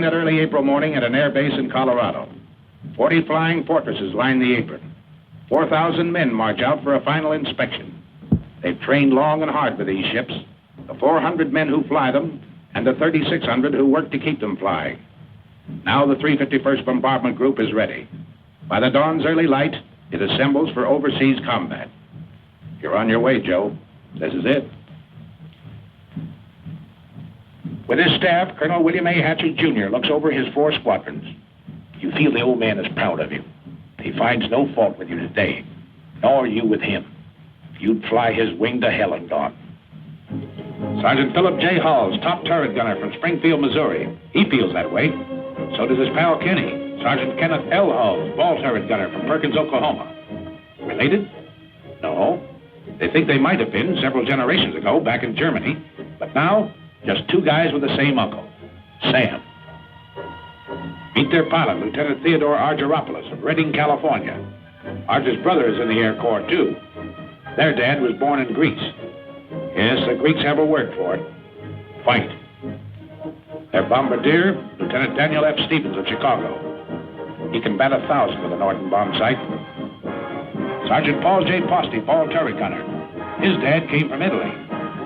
that early April morning at an air base in Colorado. 40 flying fortresses line the apron. 4,000 men march out for a final inspection. They've trained long and hard for these ships, the 400 men who fly them, and the 3,600 who work to keep them flying. Now the 351st Bombardment Group is ready. By the dawn's early light, it assembles for overseas combat. You're on your way, Joe. This is it. With his staff, Colonel William A. Hatchett, Jr. looks over his 4 squadrons. You feel the old man is proud of you. He finds no fault with you today, nor you with him. You'd fly his wing to hell and gone. Sergeant Philip J. Halls, top turret gunner from Springfield, Missouri. He feels that way. So does his pal Kenny, Sergeant Kenneth L. Halls, ball turret gunner from Perkins, Oklahoma. Related? No. They think they might have been several generations ago back in Germany, but now, just 2 guys with the same uncle, Sam. Meet their pilot, Lieutenant Theodore Argyropoulos of Redding, California. Argy's brother is in the Air Corps, too. Their dad was born in Greece. Yes, the Greeks have a word for it. Fight. Their bombardier, Lieutenant Daniel F. Stevens of Chicago. He can bat 1,000 with a Norton bomb sight. Sergeant Paul J. Posty, ball turret gunner. His dad came from Italy.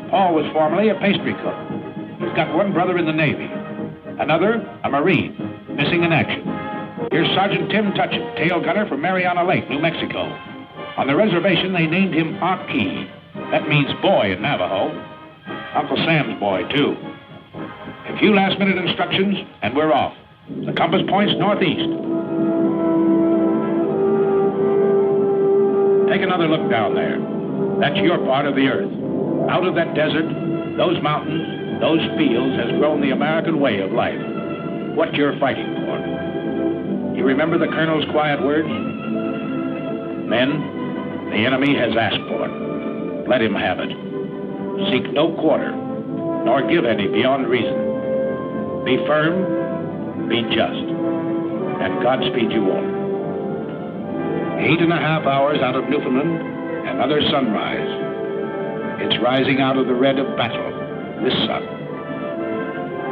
Paul was formerly a pastry cook. He's got 1 brother in the Navy. Another, a Marine, missing in action. Here's Sergeant Tim Tutchet, tail gunner from Mariana Lake, New Mexico. On the reservation, they named him Aki. That means boy in Navajo. Uncle Sam's boy, too. A few last-minute instructions, and we're off. The compass points northeast. Take another look down there. That's your part of the earth. Out of that desert, those mountains, those fields has grown the American way of life. What you're fighting for. You remember the Colonel's quiet words? Men, the enemy has asked for it. Let him have it. Seek no quarter, nor give any beyond reason. Be firm, be just, and Godspeed you all. 8.5 hours out of Newfoundland, another sunrise. It's rising out of the red of battle, this sun.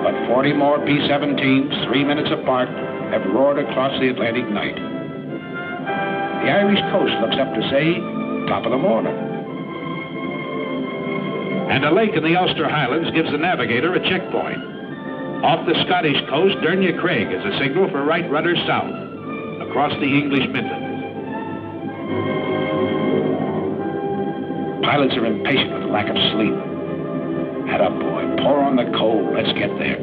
But 40 more P-17s, 3 minutes apart, have roared across the Atlantic night. The Irish coast looks up to say, top of the morning. And a lake in the Ulster Highlands gives the navigator a checkpoint. Off the Scottish coast, Dernya Craig is a signal for right rudder south, across the English Midlands. Pilots are impatient with the lack of sleep. Head up, boy. Pour on the coal. Let's get there.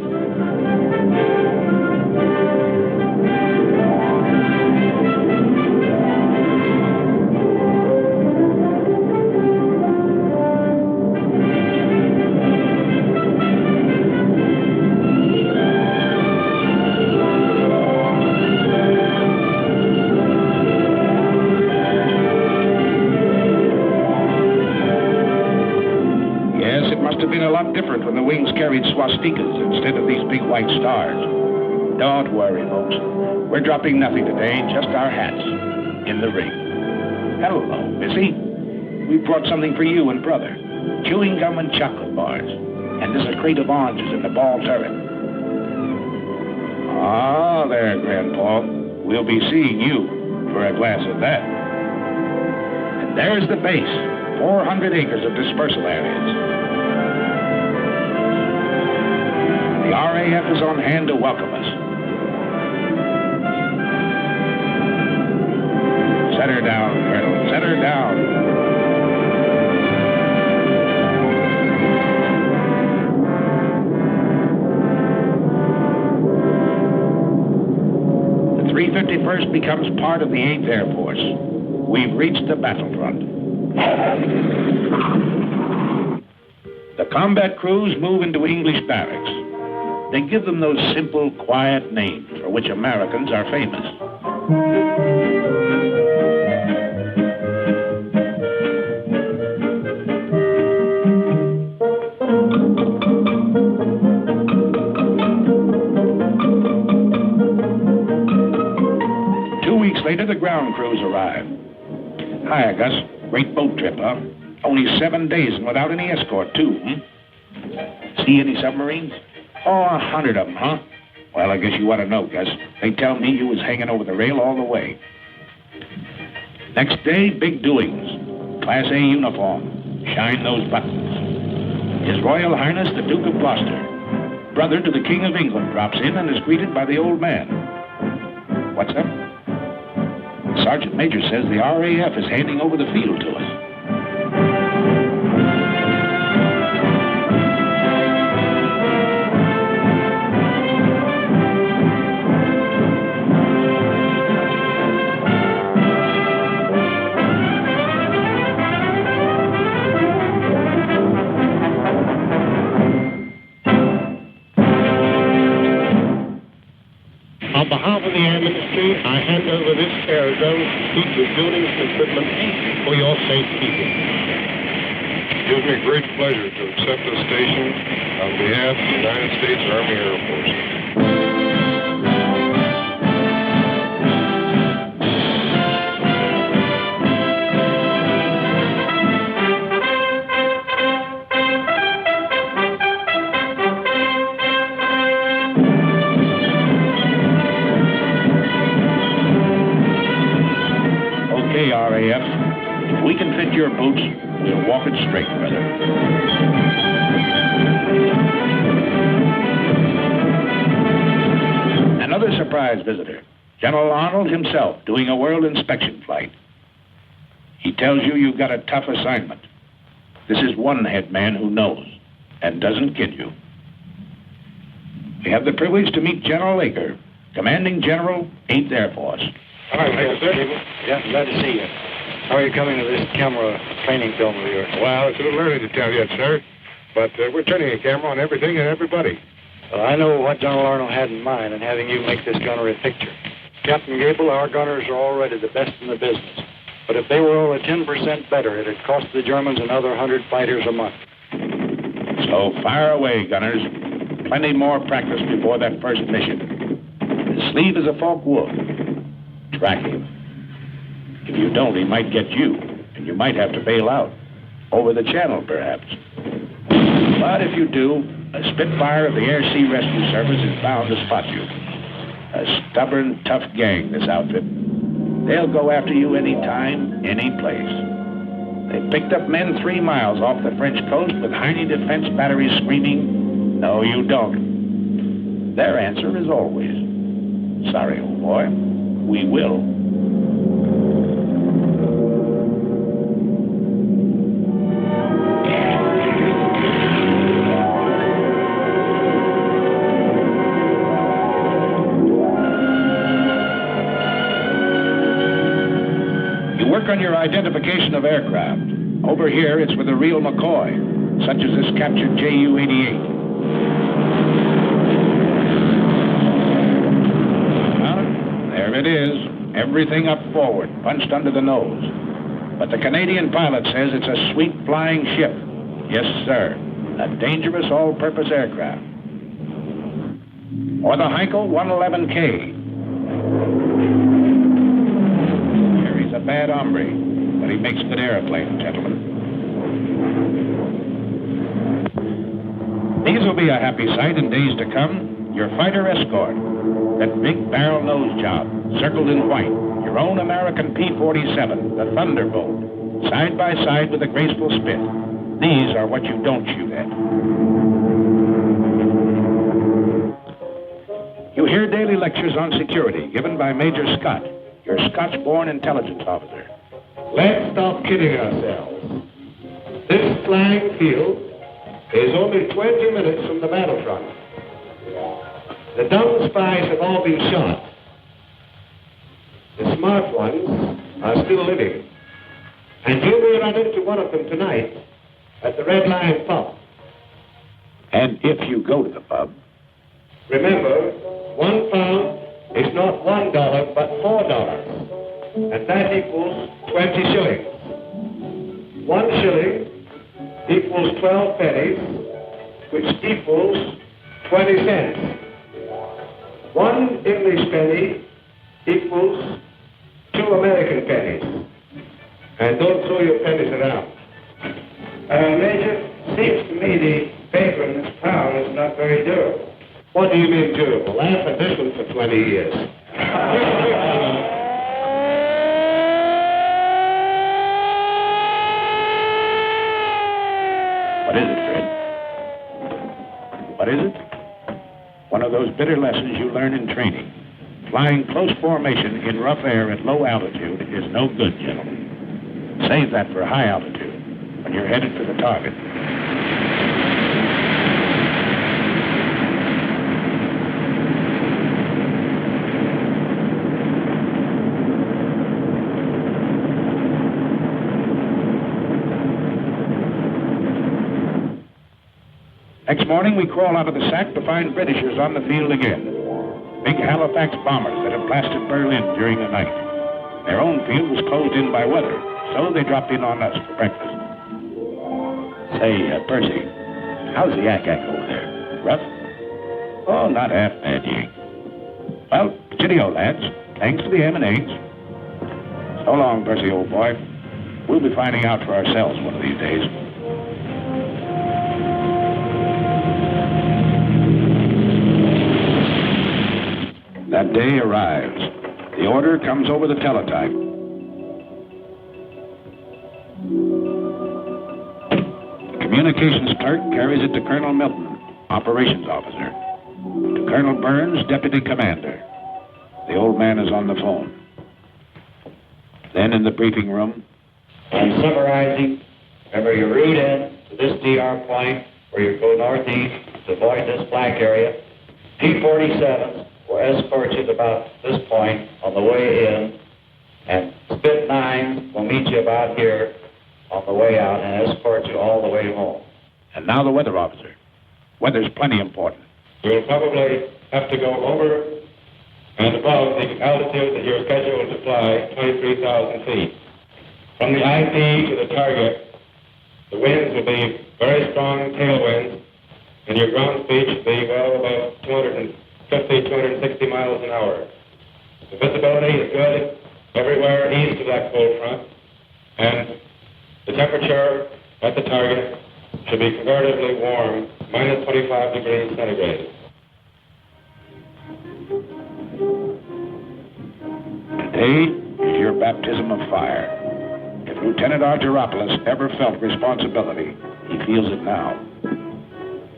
Different when the wings carried swastikas instead of these big white stars. Don't worry, folks. We're dropping nothing today, just our hats in the ring. Hello, Missy. We brought something for you and Brother. Chewing gum and chocolate bars. And there's a crate of oranges in the ball turret. Ah, there, Grandpa. We'll be seeing you for a glass of that. And there's the base. 400 acres of dispersal areas. The RAF is on hand to welcome us. Set her down, Colonel. Set her down. The 351st becomes part of the 8th Air Force. We've reached the battlefront. The combat crews move into English barracks. They give them those simple, quiet names for which Americans are famous. Later, the ground crews arrive. Hiya, Gus. Great boat trip, huh? Only 7 days and without any escort, too, See any submarines? Oh, 100 of them, huh? Well, I guess you ought to know, Gus. They tell me you was hanging over the rail all the way. Next day, big doings. Class A uniform. Shine those buttons. His Royal Highness, the Duke of Gloucester, brother to the King of England, drops in and is greeted by the old man. What's up? The Sergeant Major says the RAF is handing over the field to us. On behalf of the Air Ministry, I hand over this aerodrome to keep your buildings and equipment for your safekeeping. It gives me great pleasure to accept this station on behalf of the United States Army Air Force. Okay, RAF. If we can fit your boots, we'll walk it straight, brother. Another surprise visitor. General Arnold himself doing a world inspection flight. He tells you you've got a tough assignment. This is one head man who knows and doesn't kid you. We have the privilege to meet General Aker, Commanding General, 8th Air Force. Hi, sir. Yeah, glad to see you. How are you coming to this camera training film of yours? Well, it's a little early to tell yet, sir, but we're turning a camera on everything and everybody. Well, I know what General Arnold had in mind in having you make this gunnery picture. Captain Gable, our gunners are already the best in the business. But if they were only 10% better, it'd cost the Germans another 100 fighters a month. So fire away, gunners. Plenty more practice before that first mission. His sleeve is a forked wolf. Track him. If you don't, he might get you, and you might have to bail out. Over the channel, perhaps. But if you do, a Spitfire of the Air Sea Rescue Service is bound to spot you. A stubborn, tough gang, this outfit. They'll go after you any time, any place. They picked up men 3 miles off the French coast with Heine defense batteries screaming, "No, you don't." Their answer is always, "Sorry, old boy, we will." Work on your identification of aircraft. Over here, it's with a real McCoy, such as this captured Ju-88. Well, there it is. Everything up forward, punched under the nose. But the Canadian pilot says it's a sweet flying ship. Yes, sir. A dangerous all-purpose aircraft. Or the Heinkel 111K. A bad hombre, but he makes good airplanes, gentlemen. These will be a happy sight in days to come. Your fighter escort, that big barrel nose job, circled in white, your own American P-47, the Thunderbolt, side by side with a graceful spit. These are what you don't shoot at. You hear daily lectures on security given by Major Scott, your Scotch-born intelligence officer. Let's stop kidding ourselves. This flying field is only 20 minutes from the battlefront. The dumb spies have all been shot. The smart ones are still living. And you may run into one of them tonight at the Red Lion pub. And if you go to the pub, remember, £1 is not $1, but $4. And that equals 20 shillings. 1 shilling equals 12 pennies, which equals 20 cents. 1 English penny equals 2 American pennies. And don't throw your pennies around. Major, seems to me the paper in this town is not very durable. What do you mean, beautiful? Laugh at this one for 20 years. What is it, Fred? What is it? One of those bitter lessons you learn in training. Flying close formation in rough air at low altitude is no good, gentlemen. Save that for high altitude, when you're headed for the target. Next morning, we crawl out of the sack to find Britishers on the field again. Big Halifax bombers that had blasted Berlin during the night. Their own field was closed in by weather, so they dropped in on us for breakfast. Say, Percy, how's the yak-yak over there? Rough? Oh, not half bad, Yank. Well, cheerio, lads. Thanks for the M&As. So long, Percy, old boy. We'll be finding out for ourselves one of these days. That day arrives. The order comes over the teletype. The communications clerk carries it to Colonel Milton, operations officer. To Colonel Burns, deputy commander. The old man is on the phone. Then in the briefing room. I'm summarizing. Remember, you route in to this DR point where you go northeast to avoid this black area. P-47s will escort you to about this point on the way in, and Spit 9 will meet you about here on the way out and escort you all the way home. And now the weather officer. Weather's plenty important. You'll probably have to go over and above the altitude that you're scheduled to fly, 23,000 feet. From the IP to the target, the winds will be very strong tailwinds, and your ground speed should be well above 260 miles an hour. The visibility is good everywhere east of that cold front, and the temperature at the target should be comparatively warm, minus 25 degrees centigrade. Today is your baptism of fire. If Lieutenant Argyropoulos ever felt responsibility, he feels it now.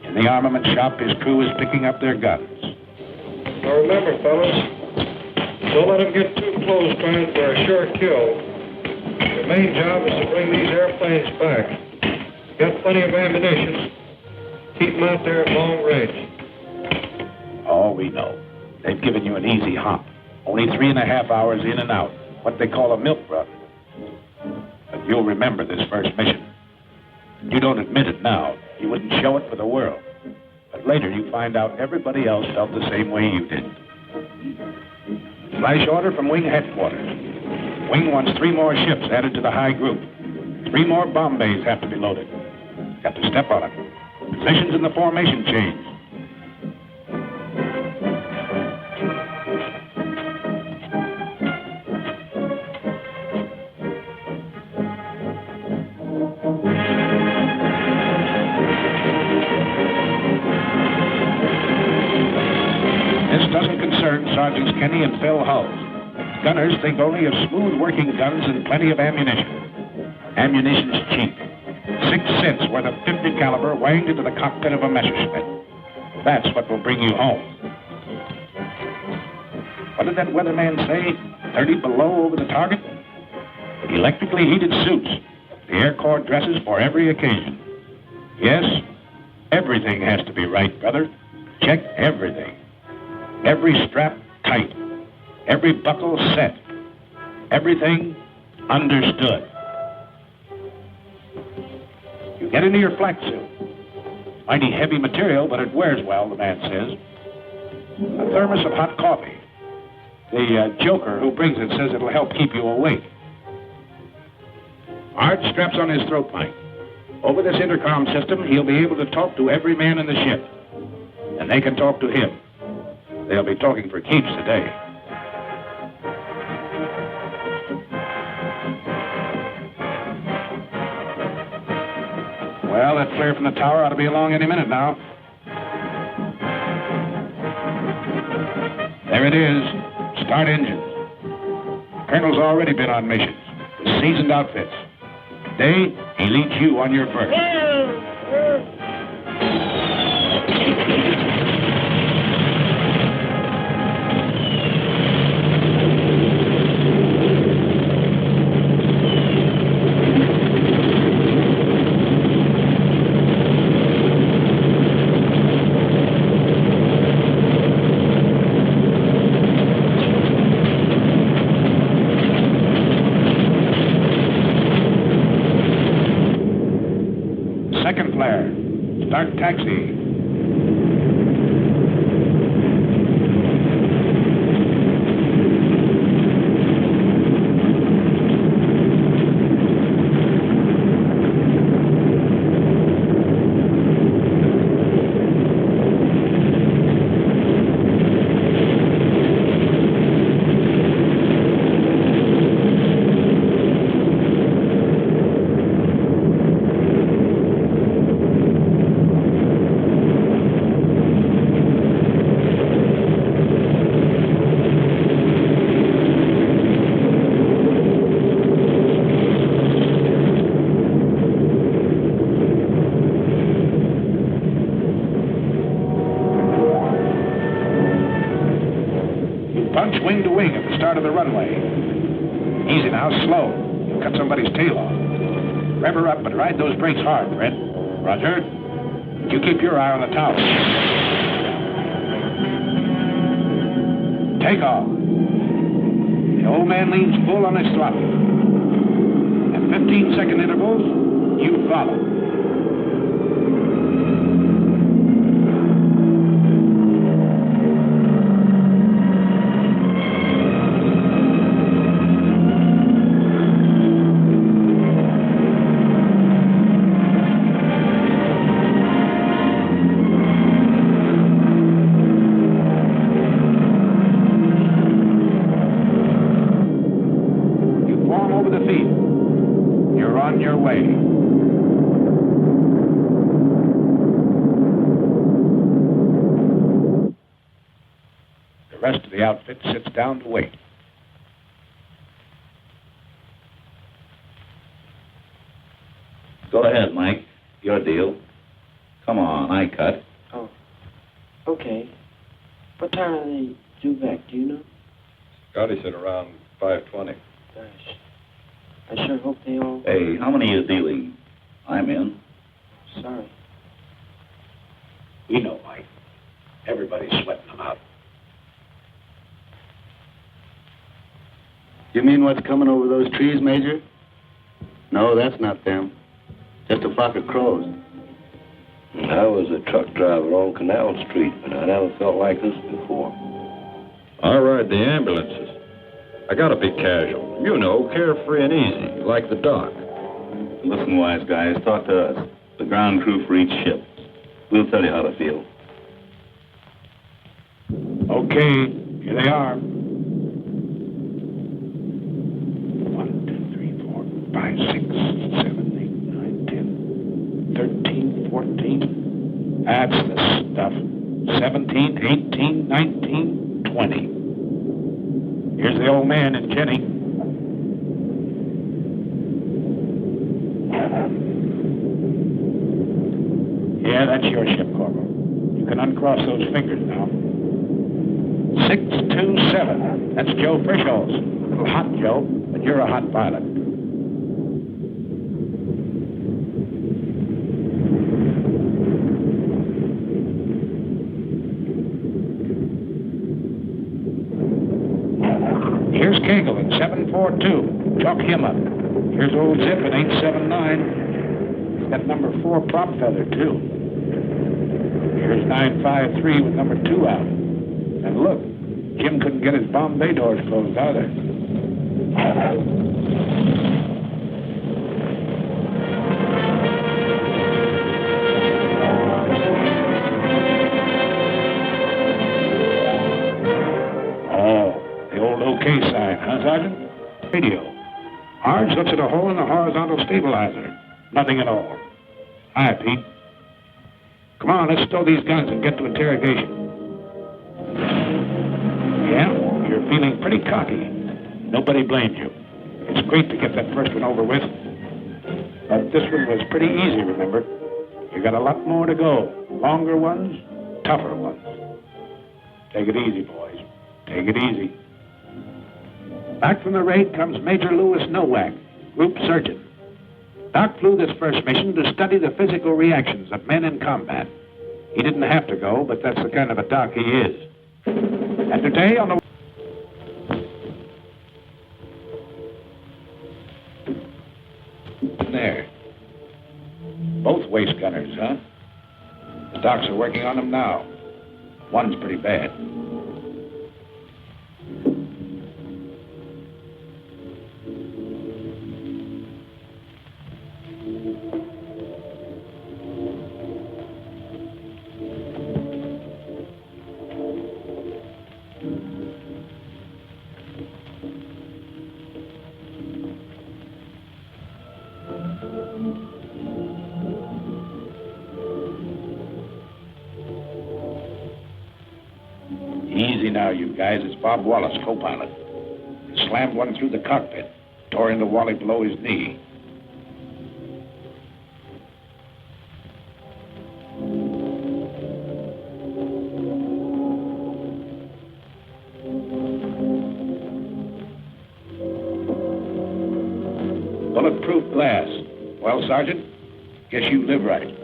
In the armament shop, his crew is picking up their guns. Now remember, fellas, don't let them get too close trying for a sure kill. The main job is to bring these airplanes back. You got plenty of ammunition. Keep them out there at long range. Oh, we know. They've given you an easy hop. Only 3.5 hours in and out. What they call a milk run. But you'll remember this first mission. You don't admit it now. You wouldn't show it for the world. But later you find out everybody else felt the same way you did. Flash order from Wing headquarters. Wing wants 3 more ships added to the high group. 3 more bomb bays have to be loaded. Got to step on it. Positions in the formation change. Sergeants Kenny and Phil Hulls. Gunners think only of smooth working guns and plenty of ammunition. Ammunition's cheap. 6 cents worth of .50 caliber wanged into the cockpit of a Messerschmitt. That's what will bring you home. What did that weatherman say? 30 below over the target? Electrically heated suits. The Air Corps dresses for every occasion. Yes, everything has to be right, brother. Check everything. Every strap tight. Every buckle set. Everything understood. You get into your flak suit. Mighty heavy material, but it wears well, the man says. A thermos of hot coffee. The joker who brings it says it'll help keep you awake. Art straps on his throat mic. Over this intercom system, he'll be able to talk to every man in the ship. And they can talk to him. They'll be talking for keeps today. Well, that flare from the tower ought to be along any minute now. There it is. Start engines. The Colonel's already been on missions with seasoned outfits. Today, he leads you on your first. Second flare. Start taxi. Punch wing to wing at the start of the runway. Easy now, slow. You'll cut somebody's tail off. Rev her up, but ride those brakes hard, Fred. Roger. You keep your eye on the tower. Take off. The old man leans full on his throttle. At 15-second intervals, you follow. Over the field. You're on your way. The rest of the outfit sits down to wait. Go ahead, Mike. Your deal. Come on, I cut. Oh, okay. What time are they due back, do you know? Scotty said around 5:20. Gosh. I sure hope they all... Hey, how many are you dealing? I'm in. Sorry. We know, Mike. Everybody's sweating them out. You mean what's coming over those trees, Major? No, that's not them. Just a flock of crows. I was a truck driver on Canal Street, but I never felt like this before. I ride the ambulances. I gotta be casual. You know, carefree and easy, like the doc. Listen, wise guys, talk to us. The ground crew for each ship. We'll tell you how to feel. Okay, here they are. 1, 2, 3, 4, 5, 6, 7, 8, 9, 10, 13, 14. That's the stuff. 17, 18, 19, 20. Here's the old man and Jenny. Yeah, that's your ship, Corporal. You can uncross those fingers now. 627. That's Joe Frischholz. A little hot, Joe, but you're a hot pilot. Here's Kegel at 742. Chalk him up. Here's old Zip at 879. He's got number 4 prop feather, too. Here's 953 with number 2 out. And look, Jim couldn't get his bomb bay doors closed either. OK sign, huh, Sergeant? Radio. Ours looks at a hole in the horizontal stabilizer. Nothing at all. Hi, Pete. Come on, let's stow these guns and get to interrogation. feeling pretty cocky. Nobody blamed you. It's great to get that first one over with. But this one was pretty easy, remember? You got a lot more to go. Longer ones, tougher ones. Take it easy, boys. Take it easy. Back from the raid comes Major Lewis Nowak, Group Surgeon. Doc flew this first mission to study the physical reactions of men in combat. He didn't have to go, but that's the kind of a doc he is. And today on the... There. Both waist gunners, huh? The docs are working on them now. One's pretty bad. Easy now, you guys. It's Bob Wallace, co-pilot. He slammed one through the cockpit, tore into Wally below his knee. Bulletproof glass. Well, Sergeant, guess you live right.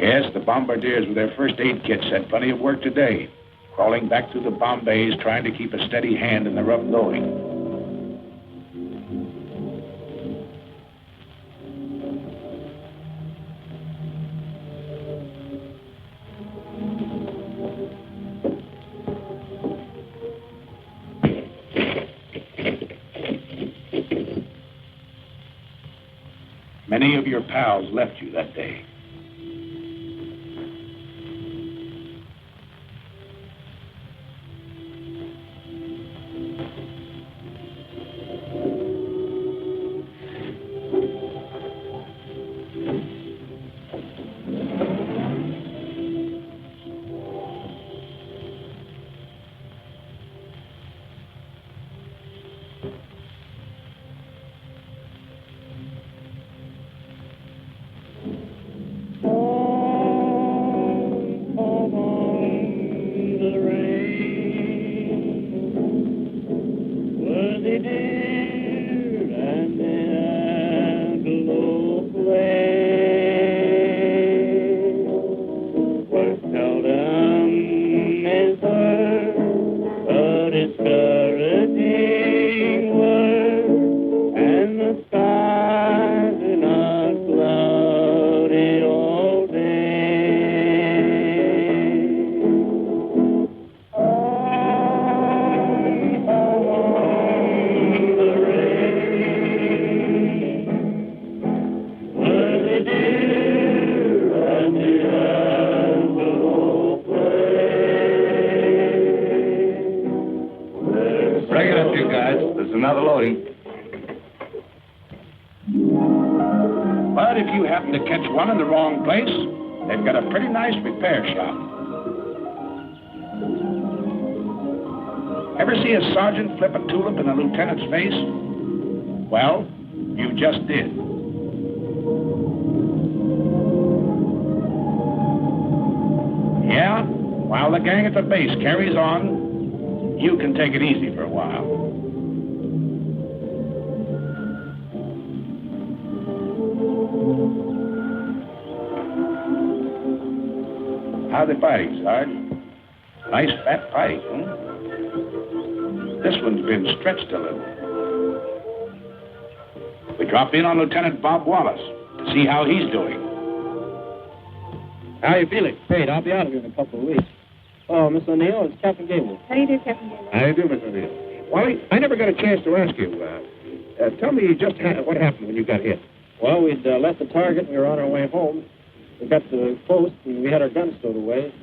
Yes, the bombardiers with their first aid kits had plenty of work today, crawling back through the bomb bays, trying to keep a steady hand in the rough going. Many of your pals left you that day. But if you happen to catch one in the wrong place, they've got a pretty nice repair shop. Ever see a sergeant flip a tulip in a lieutenant's face? Well, you just did. Yeah, while the gang at the base carries on, you can take it easy for a while. How's the fighting, Sarge? Nice fat fight, huh? This one's been stretched a little. We drop in on Lieutenant Bob Wallace to see how he's doing. How are you feeling? Great. I'll be out of here in a couple of weeks. Oh, Miss O'Neill, it's Captain Gable. How do you do, Captain Gable? How do you do, Miss O'Neill? Wally, I never got a chance to ask you. Tell me just what happened when you got hit. Well, we'd left the target and we were on our way home. We got to the post and we had our guns stowed away.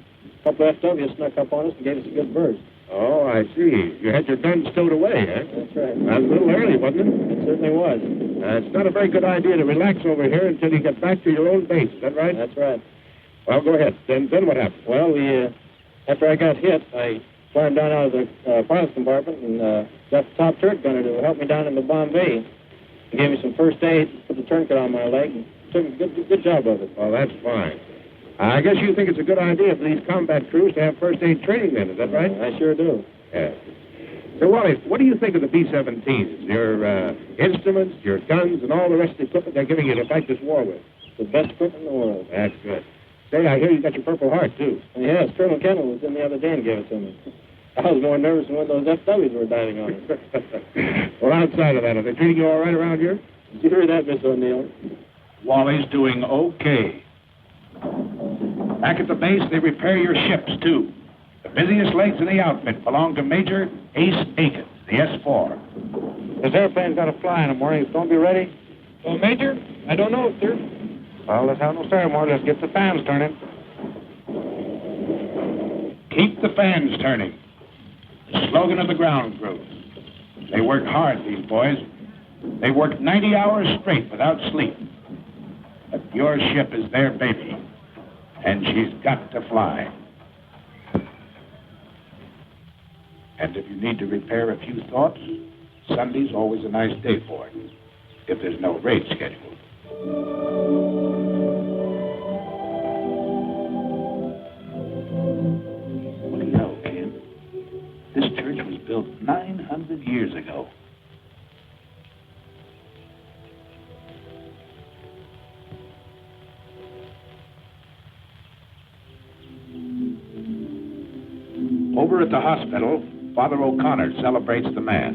A couple of FWs snuck up on us and gave us a good burst. Oh, I see. You had your guns stowed away, huh? That's right. That was a little early, wasn't it? It certainly was. It's not a very good idea to relax over here until you get back to your own base. Is that right? That's right. Well, go ahead. Then what happened? Well, after I got hit, I climbed down out of the pilot's compartment and got the top turret gunner to help me down into Bombay. He gave me some first aid, put the tourniquet on my leg, and took a good job of it. Oh, that's fine. I guess you think it's a good idea for these combat crews to have first aid training then, is that right? I sure do. Yeah. So, Wally, what do you think of the B-17s? Your instruments, your guns, and all the rest of the equipment they're giving you to fight this war with? The best equipment in the world. That's good. Say, I hear you got your Purple Heart, too. Yes, Colonel Kendall was in the other day and gave it to me. I was more nervous than when those FWs were diving on it. Well, outside of that, are they treating you all right around here? Did you hear that, Miss O'Neill? Wally's doing okay. Back at the base, they repair your ships, too. The busiest legs in the outfit belong to Major Ace Aiken, the S-4. This airplane's got to fly in the morning. It's going to be ready? Well, Major, I don't know, sir. Well, let's have no ceremony. Let's get the fans turning. Keep the fans turning. The slogan of the ground crew. They work hard, these boys. They work 90 hours straight without sleep. But your ship is their baby, and she's got to fly. And if you need to repair a few thoughts, Sunday's always a nice day for it, if there's no raid scheduled. What do you know, Ken? This church was built 900 years ago. Over at the hospital, Father O'Connor celebrates the Mass.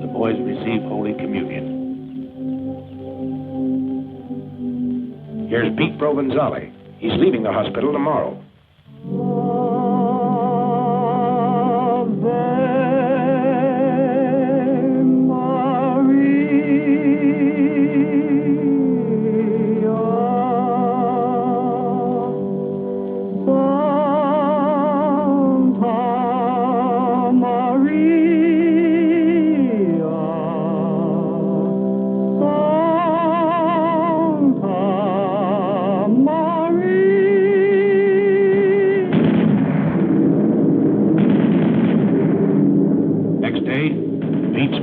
The boys receive Holy Communion. Here's Pete Provenzale. He's leaving the hospital tomorrow.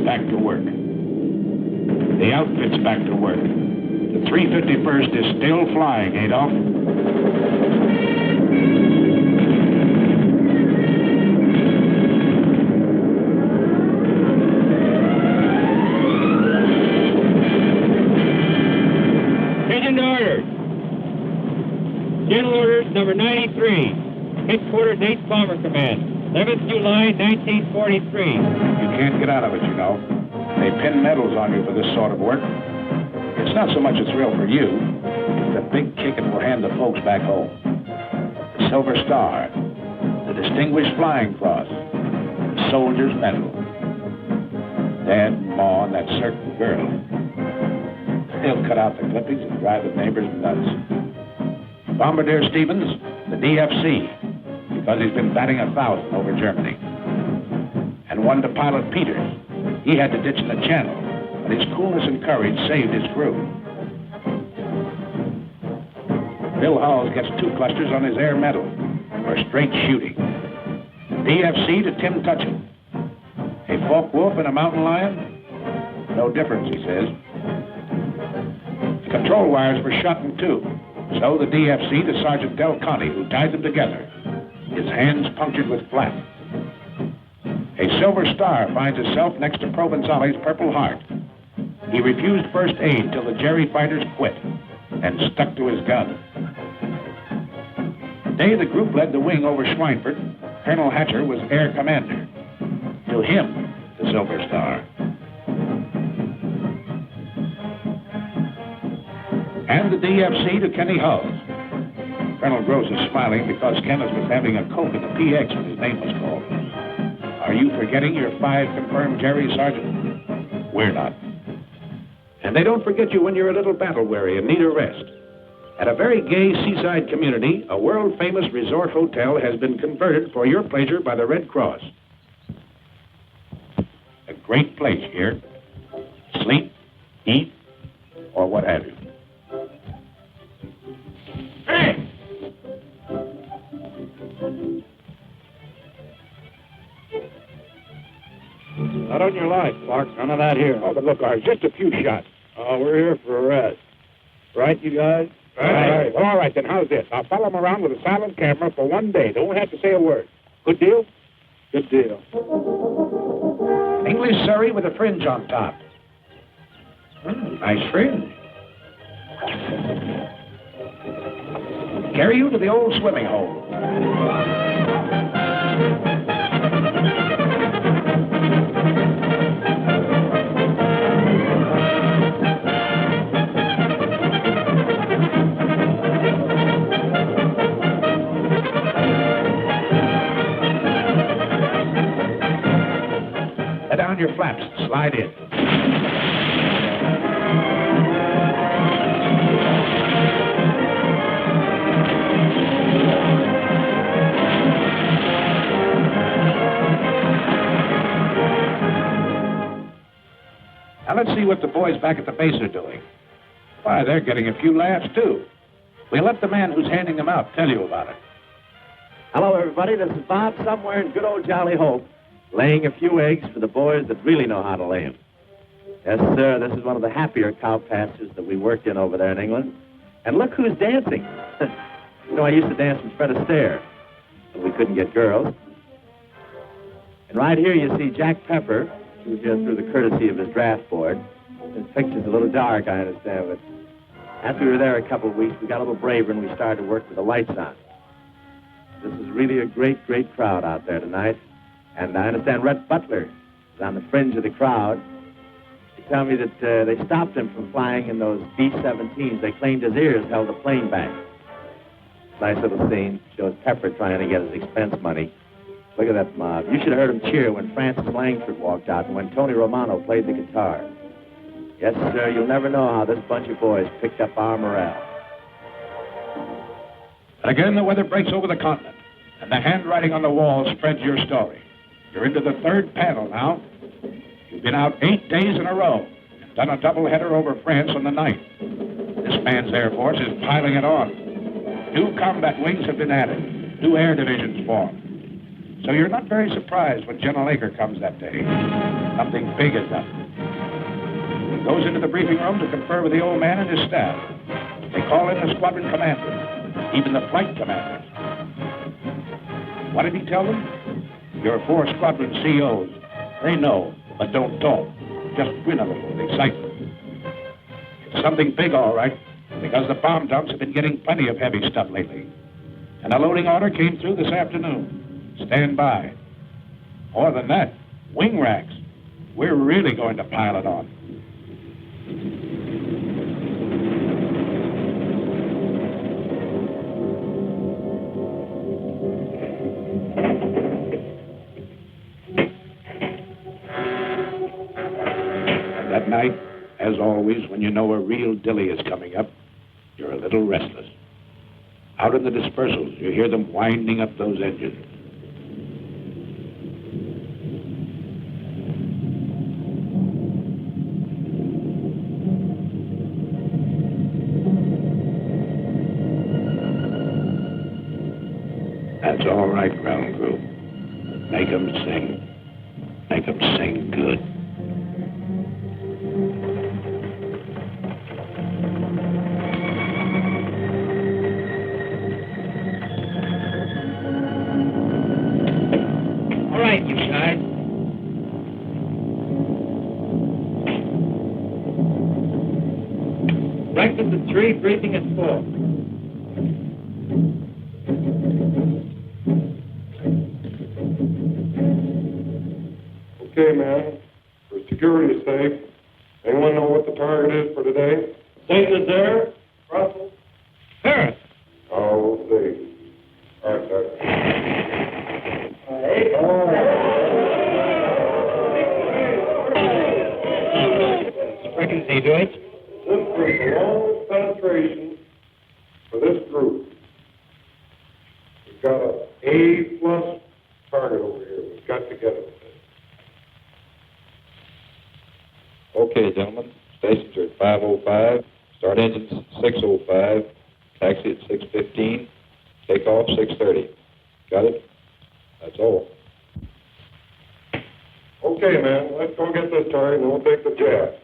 Back to work. The outfit's back to work. The 351st is still flying, Adolf. Attention to orders. General orders number 93. Headquarters 8th Bomber Command. 11th July, 1943. You can't get out of it, you know. They pin medals on you for this sort of work. It's not so much a thrill for you. It's a big kick it will hand the folks back home. The Silver Star, the Distinguished Flying Cross, the Soldier's Medal. Dad and Ma and that certain girl. They'll cut out the clippings and drive the neighbors nuts. Bombardier Stevens, the DFC. Because he's been batting 1,000 over Germany. And one to Pilot Peters. He had to ditch in the channel, but his coolness and courage saved his crew. Bill Hawes gets 2 clusters on his Air Medal for straight shooting. DFC to Tim Tutchin. A Focke Wolf and a Mountain Lion? No difference, he says. The control wires were shot in 2, so the DFC to Sergeant Del Conte, who tied them together. His hands punctured with flak. A Silver Star finds itself next to Provenzale's Purple Heart. He refused first aid till the Jerry fighters quit and stuck to his gun. The day the group led the wing over Schweinfurt, Colonel Hatcher was air commander. To him, the Silver Star. And the DFC to Kenny Hughes. Colonel Gross is smiling because Kenneth was having a Coke in the PX when his name was called. Are you forgetting your 5 confirmed Jerry, Sergeant? We're not. And they don't forget you when you're a little battle-weary and need a rest. At a very gay seaside community, a world-famous resort hotel has been converted for your pleasure by the Red Cross. A great place here. Sleep, eat, or what have you. Hey! Not on your life, Clark. None of that here. Oh, but look, Art, just a few shots. Oh, we're here for a rest. Right, you guys? Right. All right, then how's this? I'll follow him around with a silent camera for 1 day. Don't have to say a word. Good deal? Good deal. English Surrey with a fringe on top. Nice fringe. Carry you to the old swimming hole. Let down your flaps. Slide in. Now let's see what the boys back at the base are doing. Why, they're getting a few laughs, too. We'll let the man who's handing them out tell you about it. Hello, everybody. This is Bob somewhere in good old Jolly Hope, laying a few eggs for the boys that really know how to lay them. Yes, sir, this is one of the happier cow pastures that we worked in over there in England. And look who's dancing. You know, I used to dance with Fred Astaire, but we couldn't get girls. And right here you see Jack Pepper, who's here through the courtesy of his draft board. His picture's a little dark, I understand, but after we were there a couple of weeks, we got a little braver and we started to work with the lights on. This is really a great, great crowd out there tonight. And I understand Rhett Butler is on the fringe of the crowd. They tell me that they stopped him from flying in those B-17s. They claimed his ears held the plane back. Nice little scene. Shows Pepper trying to get his expense money. Look at that mob. You should have heard him cheer when Francis Langford walked out and when Tony Romano played the guitar. Yes, sir, you'll never know how this bunch of boys picked up our morale. Again, the weather breaks over the continent, and the handwriting on the wall spreads your story. You're into the third panel now. You've been out 8 days in a row and done a doubleheader over France on the 9th. This man's Air Force is piling it on. 2 combat wings have been added. 2 air divisions formed. So you're not very surprised when General Aker comes that day. Something big is up. He goes into the briefing room to confer with the old man and his staff. They call in the squadron commanders, even the flight commanders. What did he tell them? Your 4 squadron COs. They know, but don't talk. Just grin a little with excitement. It's something big, all right, because the bomb dumps have been getting plenty of heavy stuff lately. And a loading order came through this afternoon. Stand by. More than that, wing racks. We're really going to pile it on. And that night, as always, when you know a real dilly is coming up, you're a little restless. Out in the dispersals, you hear them winding up those engines. That's all right, ground crew. Make 'em sing. Make 'em sing good. All right, you guys. Breakfast at 3, briefing at 4. Okay, man. For security's sake, anyone know what the target is for today? Satan is there? Russell? Paris. Oh, we'll see. All right, sir. Frequency, Deutsch. This is the longest penetration for this group. We've got an A+ target over here. We've got to get it. Okay, gentlemen. Stations are at 5:05. Start engines 6:05. Taxi at 6:15. Takeoff 6:30. Got it? That's all. Okay, man, let's go get this turret and we'll take the jet.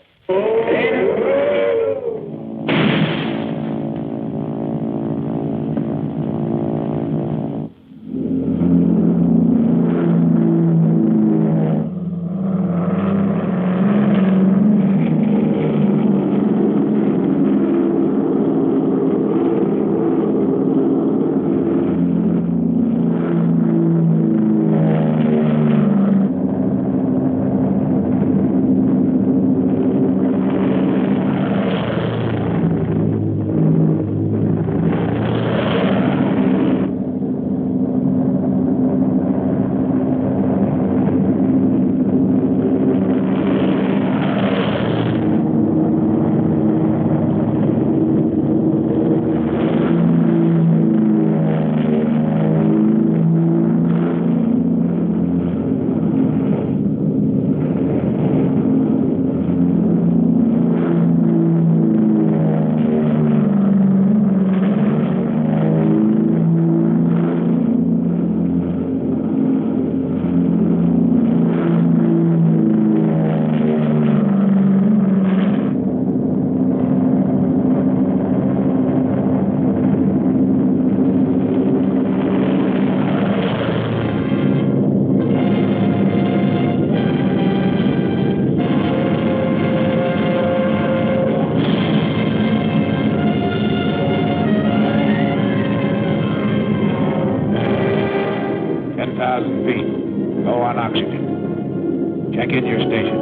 Check in your station.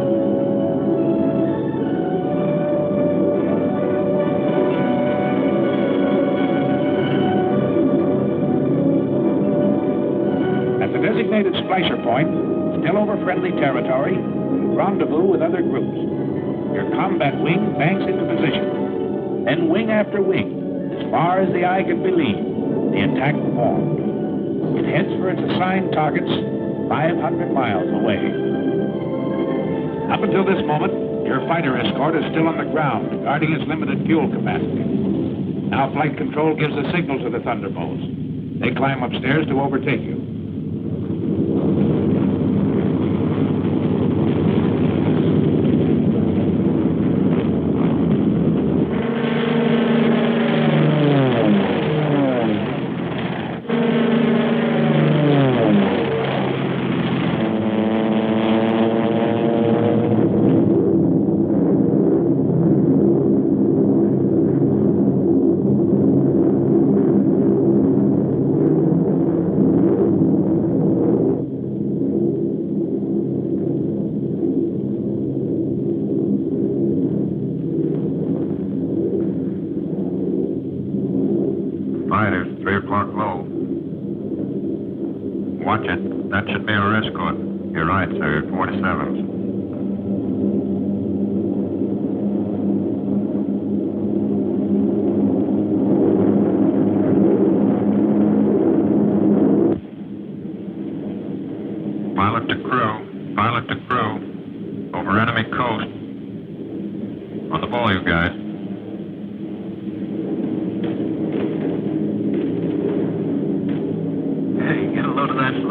At the designated splicer point, still over friendly territory, rendezvous with other groups. Your combat wing banks into position. Then wing after wing, as far as the eye can believe, the attack formed. It heads for its assigned targets 500 miles away. Up until this moment, your fighter escort is still on the ground, guarding its limited fuel capacity. Now flight control gives a signal to the Thunderbolts. They climb upstairs to overtake you. Fighters, 3 o'clock low. Watch it. That should be our escort. You're right, sir. 47s. Pilot to crew. Pilot to crew. Over enemy coast. On the ball, you guys.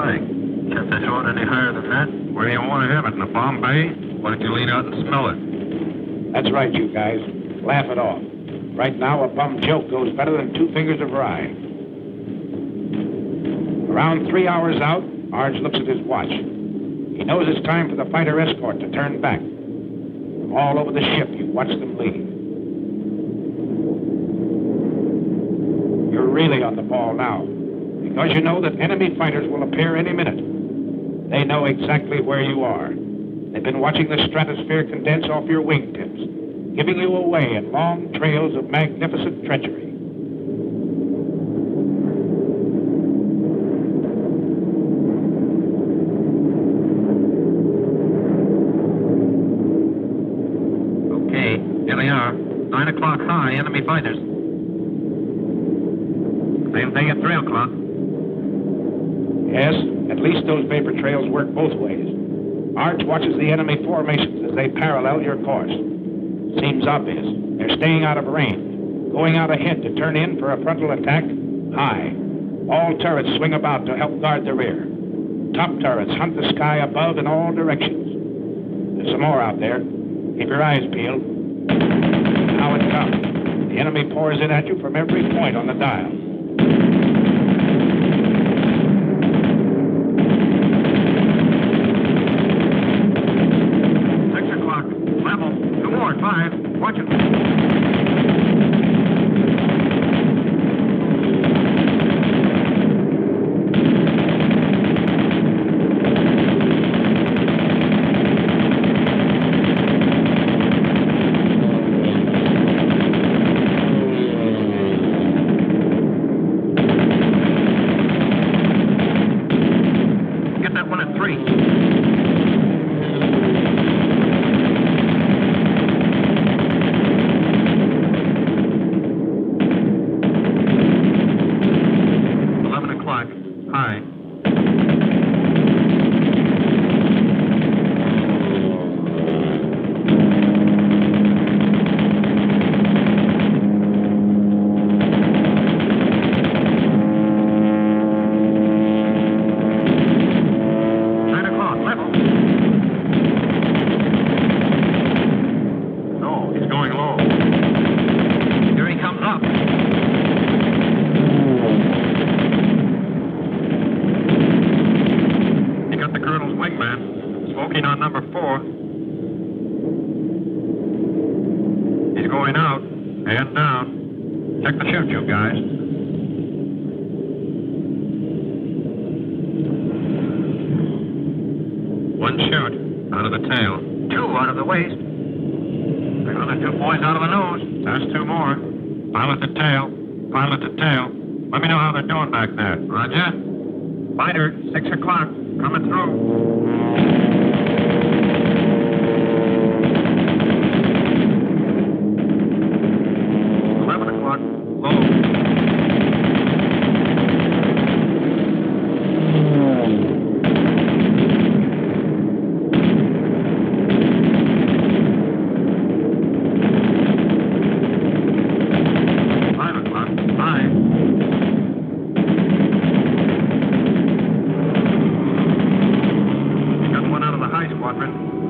Can't they throw it any higher than that? Where do you want to have it? In the bomb bay? Why don't you lean out and smell it? That's right, you guys. Laugh it off. Right now, a bum joke goes better than 2 fingers of rye. Around 3 hours out, Arge looks at his watch. He knows it's time for the fighter escort to turn back. From all over the ship, you watch them leave. You're really on the ball now, because you know that enemy fighters will appear any minute. They know exactly where you are. They've been watching the stratosphere condense off your wingtips, giving you away in long trails of magnificent treachery. Okay, here they are. 9 o'clock high, enemy fighters. Same thing at 3 o'clock. Yes, at least those vapor trails work both ways. Arch watches the enemy formations as they parallel your course. Seems obvious. They're staying out of range, going out ahead to turn in for a frontal attack high. All turrets swing about to help guard the rear. Top turrets hunt the sky above in all directions. There's some more out there. Keep your eyes peeled. Now it comes. The enemy pours in at you from every point on the dial. Level. 2 more. 5. Watch it. Get that one at 3. High. Smoking on number 4. He's going out and down. Check the chute tube, guys. One chute out of the tail. 2 out of the waist. Another 2 points out of the nose. That's 2 more. Pilot the tail. Pilot the tail. Let me know how they're doing back there. Roger. Fighter, 6 o'clock. Coming through.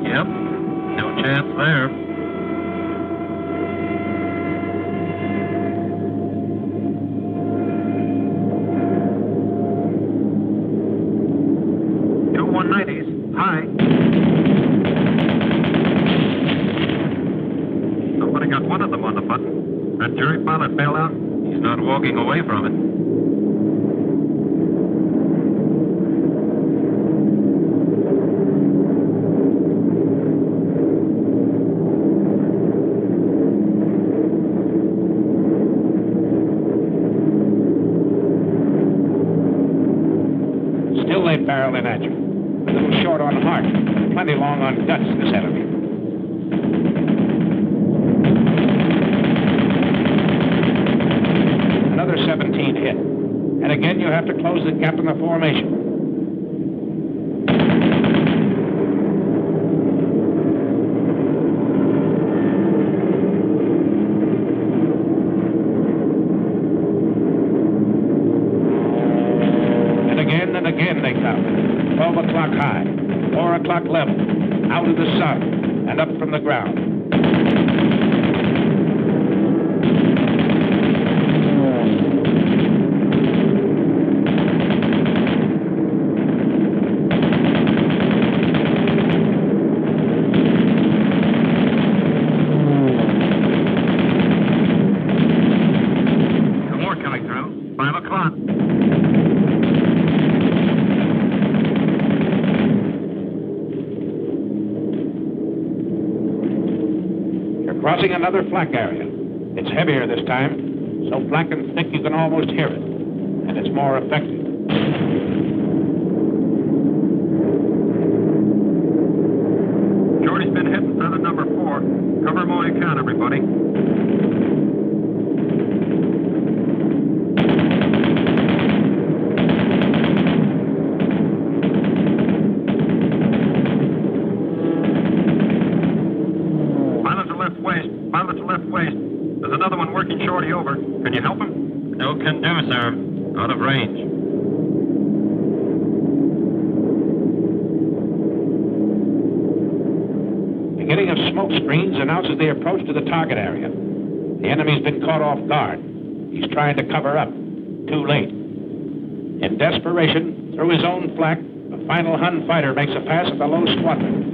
Yep, no chance there. Two 190s, high. Somebody got one of them on the button. That jury pilot bailed out. He's not walking away from it. Barreling at you. A little short on heart, plenty long on guts, this enemy. Another 17 hit. And again, you have to close the gap in the formation. And again they come. 12 o'clock high, 4 o'clock level, out of the sun, and up from the ground. Two more coming through. 5 o'clock. Crossing another flak area. It's heavier this time, so black and thick you can almost hear it, and it's more effective. Jordy's been hit in feather number 4. Cover him all you can, everybody. left waist. Pilot to left waist. There's another one working shorty over. Can you help him? No can do, sir. Out of range. Beginning of smoke screens announces the approach to the target area. The enemy's been caught off guard. He's trying to cover up. Too late. In desperation, through his own flak, the final Hun fighter makes a pass at the low squadron.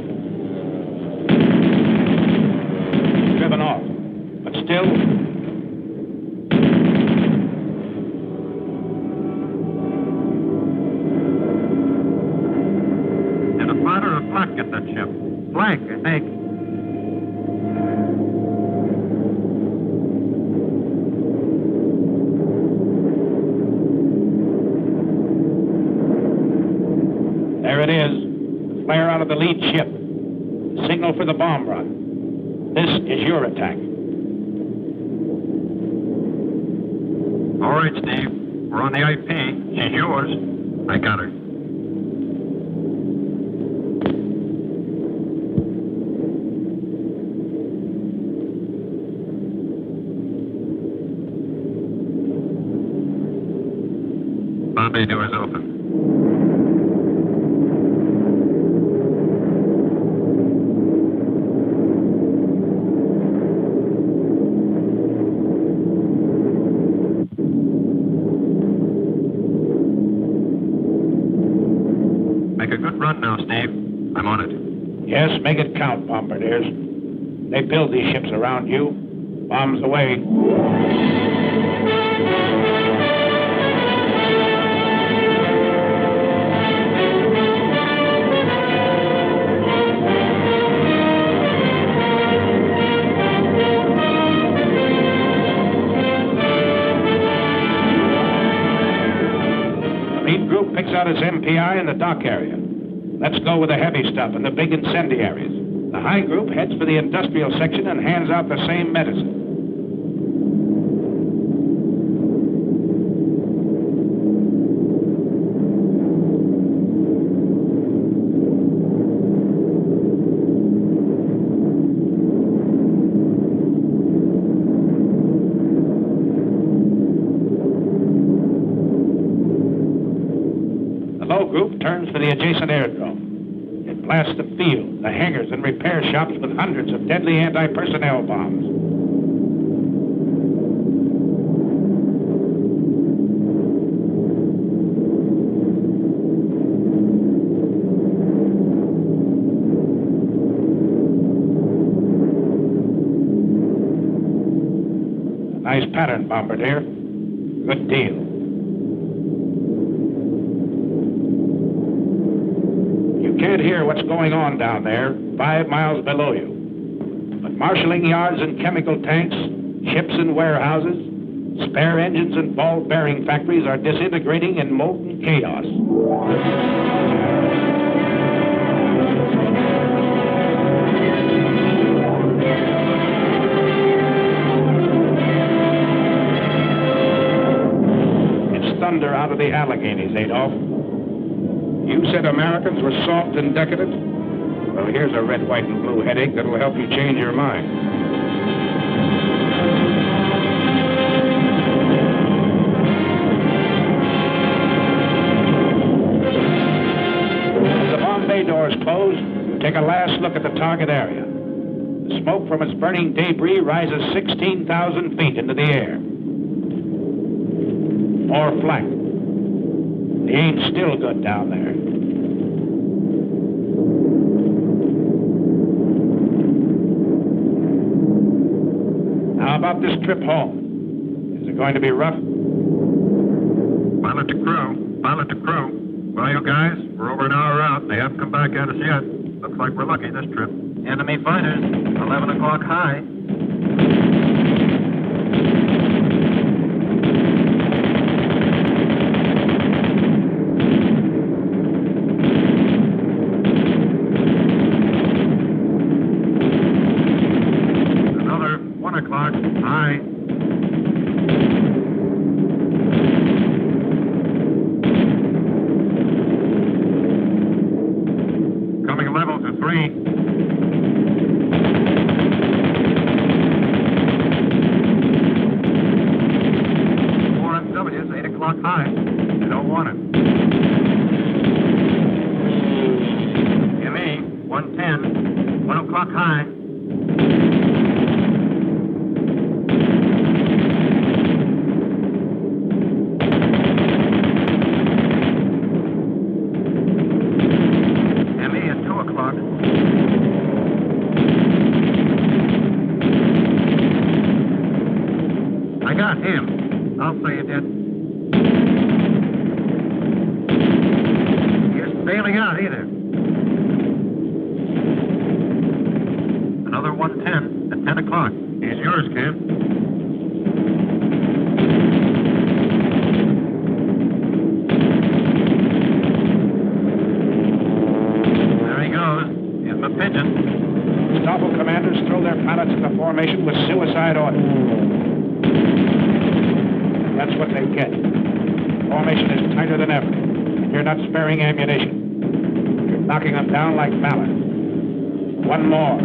He's driven off, but still... Did a fighter or flak get that ship? Flak, I think. There it is, the flare out of the lead ship. The signal for the bomb run. This is your attack. All right, Steve. We're on the IP. She's yours. I got her. Bombay doors open. Make a good run now, Steve. I'm on it. Yes, make it count, bombardiers. They build these ships around you. Bombs away. Group picks out its MPI in the dock area. Let's go with the heavy stuff and the big incendiaries. The high group heads for the industrial section and hands out the same medicine. Low group turns for the adjacent airdrome. It blasts the field, the hangars, and repair shops with hundreds of deadly anti-personnel bombs. A nice pattern, bombardier. Good deal. Can't hear what's going on down there, 5 miles below you. But marshalling yards and chemical tanks, ships and warehouses, spare engines and ball bearing factories are disintegrating in molten chaos. It's thunder out of the Alleghenies, Adolf. You said Americans were soft and decadent? Well, here's a red, white, and blue headache that'll help you change your mind. As the Bombay doors close, take a last look at the target area. The smoke from its burning debris rises 16,000 feet into the air. More flak. The aim's still good down there. How about this trip home? Is it going to be rough? Pilot to crew. Pilot to crew. Well, you guys, we're over an hour out. They haven't come back at us yet. Looks like we're lucky this trip. Enemy fighters, 11 o'clock high. Another 1 o'clock high. Coming level to 3. Emmy at 2 o'clock. I got him. I'll say you did. He isn't bailing out either. Another 110 at 10 o'clock. He's yours, kid. There he goes. Here's the pigeon. Gestapo commanders throw their pilots into formation with suicide orders. That's what they get. Formation is tighter than ever. You're not sparing ammunition. You're knocking them down like mallets. One more.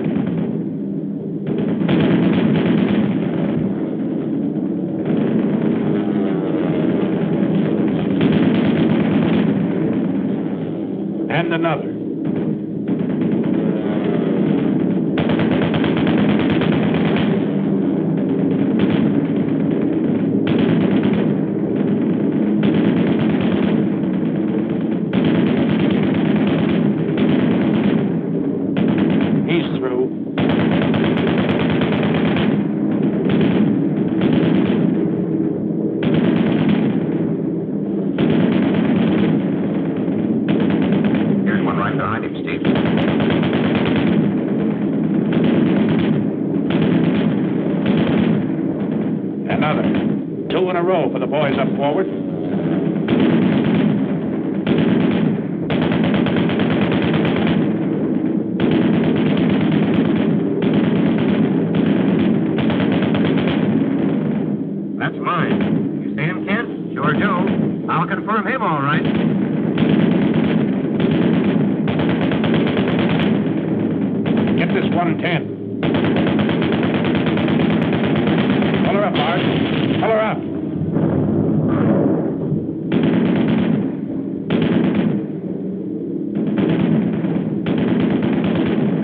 And another. He's through. Here's one right behind him, Steve. Another. 2 in a row for the boys up forward. That's mine. You see him, kid? Sure do. I'll confirm him, all right. Get this 110. Pull her up, Bart. Pull her up.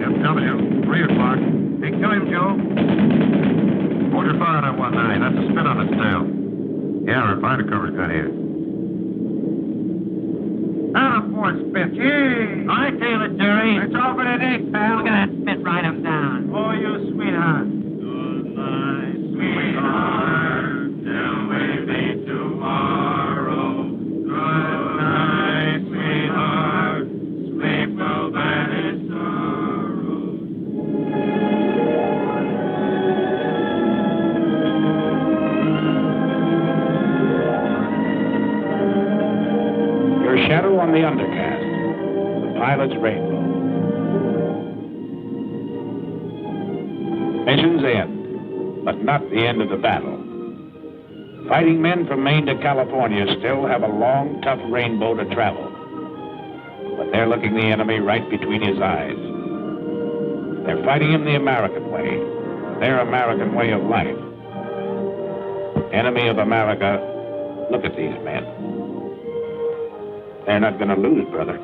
FW, 3 o'clock. Hey, kill him, Joe. Hold your fire on that 1-9. That's a spin on its tail. Yeah, our fighter cover's got here. Ah, poor spit. Gee! I tail it, Jerry. It's over today, pal. Look at that spit. Ride him down. Oh, you sweetheart. Good night, sweetheart. Till we meet tomorrow. Good night, sweetheart. Sleep well, banish sorrow. Your shadow on the undercast. The pilot's rainbow. Mission's end, but not the end of the battle. Fighting men from Maine to California still have a long, tough rainbow to travel. But they're looking the enemy right between his eyes. They're fighting him the American way, their American way of life. Enemy of America, look at these men. They're not going to lose, brother.